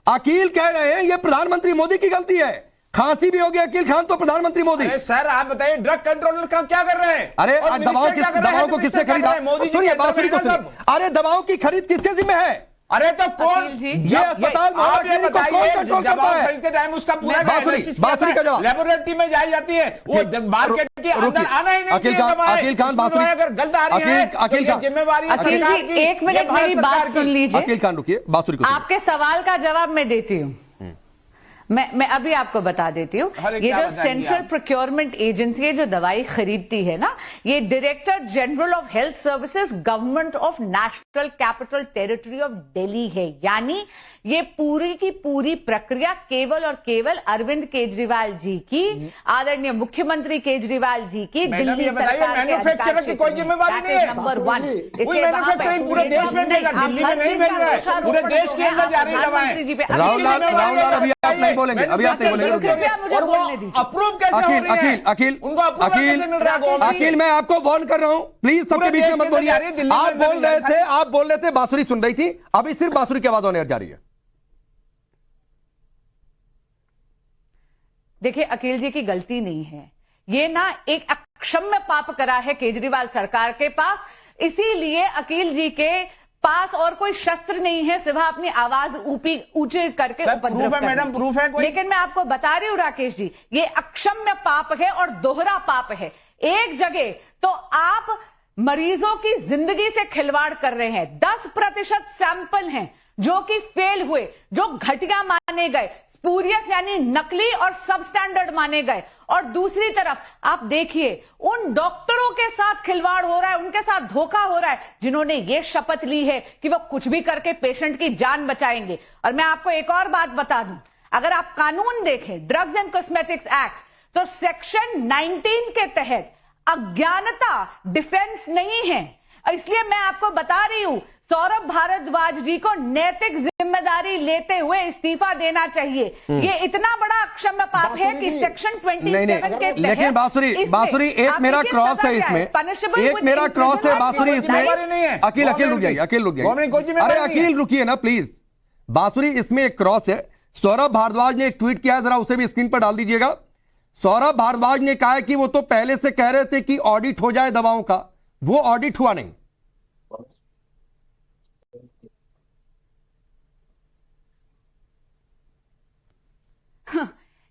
अकील कह रहे हैं ये प्रधानमंत्री मोदी की गलती है। खांसी भी हो गया अकील खान तो प्रधानमंत्री मोदी। अरे सर आप बताइए ड्रग कंट्रोलर का क्या कर रहे हैं? अरे और दवाओं को किसने खरीदा? सुनिए बात सुनिए। अरे दवाओं की खरीद किसके जिम्मे है? अरे तो कौन ये अस्पताल आप ये बताइए कंट्रोल करता है? खरीदते टाइम उसका पूरा बांसुरी का जवाब लेबोरेटरी में जाई जाती है, वो मार्केट के अंदर आना ही नहीं चाहिए दवाएं। अकील खान बांसुरी अगर गलत आ रही है अकील तो जिम्मेवारी है सरकार की। एक मिनट मेरी बात सुन लीजिए। अकील खान रुकिए, बांसुरी को आपके सवाल का जवाब मैं देती हूँ। मैं अभी आपको बता देती हूँ। ये जो सेंट्रल प्रोक्योरमेंट एजेंसी है जो दवाई खरीदती है ना, ये director general of health services government of national capital territory of Delhi है। यानी ये पूरी की पूरी प्रक्रिया केवल और केवल अरविंद केजरीवाल जी की, आदरणीय मुख्यमंत्री केजरीवाल जी की दिल्ली सरकार मैन्युफैक्चरर की कोई जिम्मेवारी नहीं है। नंबर 1 मैन्युफैक्चरिंग पूरे देश में भेजा, दिल्ली में नहीं भेज रहा है, पूरे देश के अंदर जा रही दवाएं। राहुल लाल अभी आप नहीं बोलेंगे, अभी आप नहीं बोलेंगे। और वो अप्रूव कैसे हो रही है? उनको अप्रूवल कैसे मिल रहा है? अखिल मैं आपको वार्न कर रहा हूं, प्लीज सबके बीच में मत बोलिए। आप बोल रहे थे बांसुरी सुन रही थी, अभी सिर्फ बांसुरी की आवाज होने जा रही है। देखिए अकील जी की गलती नहीं है, ये ना एक अक्षम्य पाप करा है केजरीवाल सरकार के पास, इसीलिए अकील जी के पास और कोई शस्त्र नहीं है सिवा अपनी आवाज ऊंची करके प्रूफ है मैडम, प्रूफ है कोई? लेकिन मैं आपको बता रही हूं राकेश जी, ये अक्षम्य पाप है और दोहरा पाप है। एक जगह तो आप मरीजों की जिंदगी से खिलवाड़ कर रहे हैं, 10% सैंपल हैं जो कि फेल हुए, जो घटिया माने गए, स्पूरियस यानी नकली और सब स्टैंडर्ड माने गए। और दूसरी तरफ आप देखिए उन डॉक्टरों के साथ खिलवाड़ हो रहा है, उनके साथ धोखा हो रहा है जिन्होंने ये शपथ ली है कि वो कुछ भी करके पेशेंट की जान बचाएंगे। और मैं आपको एक और बात बता दूं, अगर आप कानून देखें ड्रग्स एंड कॉस्मेटिक्स एक्ट, तो सेक्शन 19 के तहत अज्ञानता डिफेंस नहीं है। इसलिए मैं आपको बता रही हूं सौरभ भारद्वाज जी को नैतिक जिम्मेदारी लेते हुए इस्तीफा देना चाहिए। ये इतना बड़ा अक्षम्य पाप है कि सेक्शन 27 के तहत। लेकिन बांसुरी एक मेरा क्रॉस है इसमें, एक मेरा क्रॉस है बांसुरी इसमें। अकील रुक जाइए, अकील रुक जाइए, अरे अकील रुकिए ना प्लीज। बांसुरी इसमें एक क्रॉस है। सौरभ भारद्वाज ने एक ट्वीट किया है, जरा उसे भी स्क्रीन पर डाल दीजिएगा। सौरभ भारद्वाज ने कहा है कि वो तो पहले से कह रहे थे कि ऑडिट हो जाए दवाओं का, वो ऑडिट हुआ नहीं।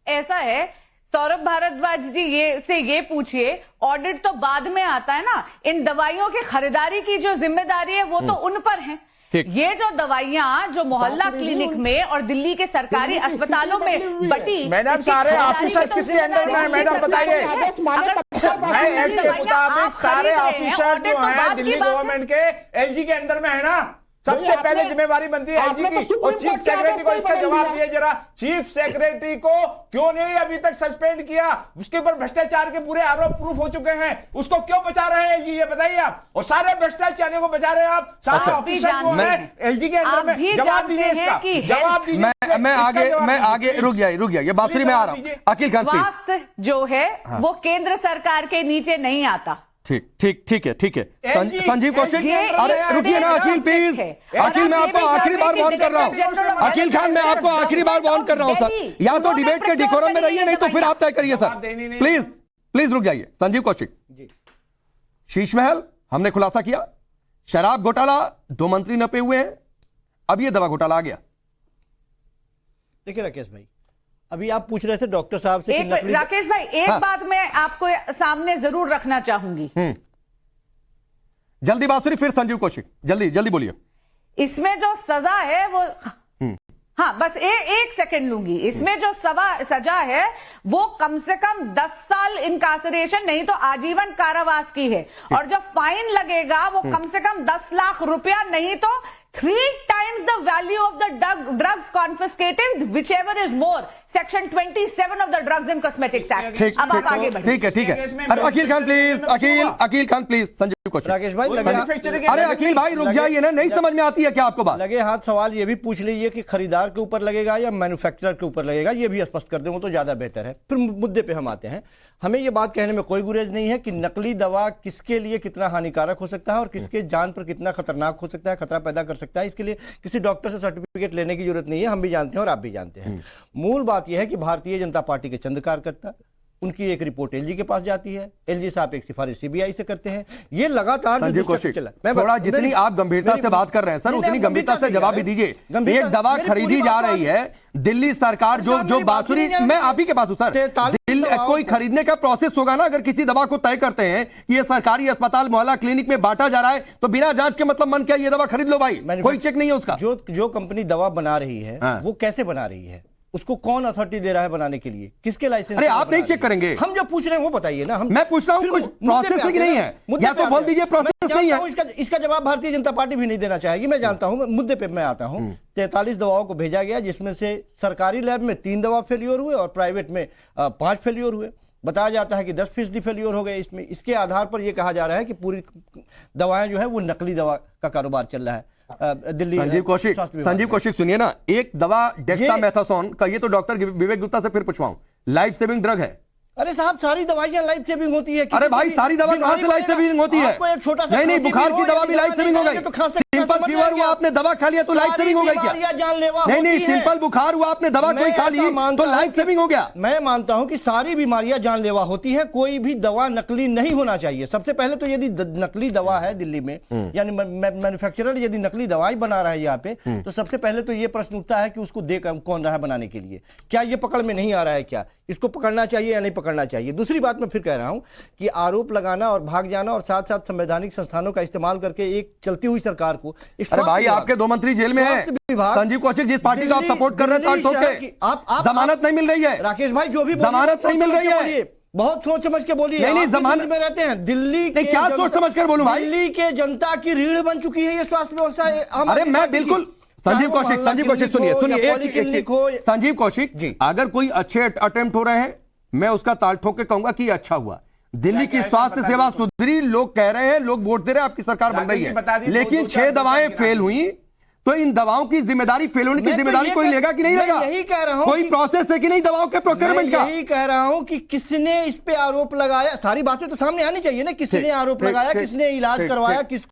ऐसा है सौरभ भारद्वाज जी, ये पूछिए, ऑडिट तो बाद में आता है ना, इन दवाइयों की खरीदारी की जो जिम्मेदारी है वो तो उन पर है। ये जो दवाइयां जो मोहल्ला क्लिनिक में और दिल्ली के सरकारी अस्पतालों में बटी, मैडम सारे ऑफिसर्स किसके अंडर में है मैडम बताइए? नए एक्ट के मुताबिक सारे ऑफिसर्स जो हैं दिल्ली गवर्नमेंट के एलजी के अंडर में है ना। सबसे पहले जिम्मेवारी बनती है एलजी की। और चीफ सेक्रेटरी को इसका जवाब दिए जरा, चीफ सेक्रेटरी को क्यों नहीं अभी तक सस्पेंड किया? उसके ऊपर भ्रष्टाचार के पूरे आरोप प्रूफ हो चुके हैं, उसको क्यों बचा रहे हैं एलजी, ये बताइए आप। और सारे भ्रष्टाचारियों को बचा रहे हैं आप, सारे ऑफिसर जो हैं एलजी के अंदर में। जवाब दीजिए इसका, जवाब दीजिए। मैं आगे रुक गया, ये बांसुरी में आ रहा हूं। अकील खान स्वास्थ्य जो है वो केंद्र सरकार के नीचे नहीं आता। ठीक है। संजीव कौशिक, अरे रुकिए ना अकील प्लीज। अकील मैं आपको आखिरी बार वार्न कर रहा हूं। अकील खान मैं आपको आखिरी बार वार्न कर रहा हूं सर, या तो डिबेट के डिकोरम में रहिए, नहीं तो फिर आप तय करिए सर। प्लीज रुक जाइए। संजीव कौशिक, शीश महल हमने खुलासा किया, शराब घोटाला 2 मंत्री नपे हुए हैं, अब ये दवा घोटाला आ गया। देखिए राकेश भाई, अभी आप पूछ रहे थे डॉक्टर साहब से राकेश भाई एक बात मैं आपको सामने जरूर रखना चाहूंगी। जल्दी बांसुरी, फिर संजीव कौशिक, जल्दी बोलिए। इसमें जो सजा है वो हाँ बस एक सेकंड लूंगी। इसमें जो सजा है वो कम से कम 10 साल इनकासरेशन नहीं तो आजीवन कारावास की है, और जो फाइन लगेगा वो कम से कम 10 लाख रुपया नहीं तो 3 times the value of the drugs confiscated, whichever is more. Section 27 of the Drugs and Cosmetics Act. अब आप आगे बढ़िए। ठीक है। अरे अकील खान प्लीज, अकील खान प्लीज। संजीव कौशिक, राकेश भाई अरे अकील भाई रुक जाइए ना, नहीं समझ में आती है क्या आपको बात? लगे हाथ सवाल ये भी पूछ लीजिए कि खरीदार के ऊपर लगेगा या मैन्युफैक्चरर के ऊपर लगेगा, ये भी स्पष्ट कर दें तो ज्यादा बेहतर है। फिर मुद्दे पे हम आते हैं। हमें ये बात कहने में कोई गुरेज नहीं है कि नकली दवा किसके लिए कितना हानिकारक हो सकता है और किसके जान पर कितना खतरनाक हो सकता है, खतरा पैदा कर सकता है। इसके लिए किसी डॉक्टर से सर्टिफिकेट लेने की जरूरत नहीं है, हम भी जानते हैं और आप भी जानते हैं। मूल बात यह है कि भारतीय जनता पार्टी के चंद कार्यकर्ता, उनकी एक रिपोर्ट एलजी के पास जाती है, एलजी साहब एक सिफारिश सीबीआई से करते हैं। ये लगातार संजीव कौशिक, थोड़ा जितनी आप गंभीरता से बात कर रहे हैं सर, उतनी गंभीरता से जवाब भी दीजिए। एक दवा खरीदी जा रही है, दिल्ली सरकार जो बांसुरी, मैं आप ही के पास हूं सर, कोई खरीदने का प्रोसेस होगा ना। अगर किसी दवा को तय करते हैं कि ये सरकारी अस्पताल मोहल्ला क्लिनिक में बांटा जा रहा है, तो बिना जांच के मतलब मन क्या ये दवा खरीद लो भाई, कोई चेक नहीं है उसका। जो कंपनी दवा बना रही है वो कैसे बना रही है, उसको कौन अथॉरिटी दे रहा है बनाने के लिए, किसके लाइसेंस? अरे आप नहीं चेक करेंगे, हम जो पूछ रहे हैं वो बताइए ना। मैं पूछ रहा हूं कुछ प्रोसेसिंग नहीं है, या तो बोल दीजिए प्रोसेस नहीं है। इसका जवाब भारतीय जनता पार्टी भी नहीं देना चाहेगी, मैं जानता हूं। मुद्दे पे मैं आता हूं। 43 दवाओं को भेजा गया, जिसमें से सरकारी लैब में 3 दवा फेल्योर हुए और प्राइवेट में 5 फेल्योर हुए। बताया जाता है कि 10% फेल्योर हो गए इसमें। इसके आधार पर यह कहा जा रहा है कि पूरी दवाएं जो है वो नकली दवा का कारोबार चल रहा है दिल्ली। संजीव कौशिक सुनिए ना, एक दवा डेक्सामेथासोन का, ये तो डॉक्टर विवेक गुप्ता से फिर पूछवाऊं, लाइफ सेविंग ड्रग है। अरे साहब, सारी दवाइयां लाइफ सेविंग होती है। अरे भाई, सारी दवा कहां से लाइफ सेविंग होती है? एक छोटा सा नहीं, बुखार की दवा भी लाइफ सेविंग हो गई। सिंपल फीवर हुआ, आपने दवा खा लिया तो लाइफ सेविंग हो गई क्या? नहीं, सिंपल बुखार हुआ, आपने दवा कोई खा ली तो लाइफ सेविंग हो गया। मैं मानता हूं कि सारी बीमारियां जानलेवा होती है, कोई भी दवा नकली नहीं होना चाहिए। सबसे पहले तो यदि नकली दवा है दिल्ली में, यानी मैन्युफैक्चरर यदि नकली दवाई बना रहा है यहाँ पे, तो सबसे पहले तो ये प्रश्न उठता है कि उसको दे कौन रहा है बनाने के लिए? क्या ये पकड़ में नहीं आ रहा है? क्या इसको पकड़ना चाहिए या नहीं पकड़ना चाहिए? दूसरी बात मैं फिर कह रहा हूं कि आरोप लगाना और भाग जाना और साथ साथ संवैधानिक संस्थानों का इस्तेमाल करके एक चलती हुई सरकार को, अरे भाई आपके 2 मंत्री जेल में हैं। संजीव कौशिक जिस पार्टी का आप सपोर्ट कर रहे हैं, आप जमानत नहीं मिल रही है। राकेश भाई, जो भी जमानत नहीं मिल रही है, बहुत सोच समझ के बोलिए। नहीं, जमानत में रहते हैं दिल्ली के, क्या सोच समझ कर बोलूं भाई? दिल्ली के जनता की रीढ़ बन चुकी है ये स्वास्थ्य व्यवस्था। अरे मैं बिल्कुल, संजीव कौशिक सुनिए संजीव कौशिक, अगर कोई अच्छे अटेम्प्ट हो रहे हैं, मैं उसका ताल ठोक के कहूंगा कि अच्छा हुआ। दिल्ली की स्वास्थ्य सेवा सुधरी, लोग कह रहे हैं, लोग वोट दे रहे हैं, आपकी सरकार बन रही है। लेकिन 6 दवाएं फेल हुई, तो इन दवाओं की जिम्मेदारी, फेल होने की जिम्मेदारी कोई लेगा कि नहीं लेगा? यही कह रहा हूं, कोई प्रोसेस है कि नहीं दवाओं के प्रोक्योरमेंट का? यही कह रहा हूं कि किसने इस पे आरोप लगाया, सारी बातें तो सामने आनी चाहिए ना। किसने आरोप लगाया, किसने इलाज करवाया, किस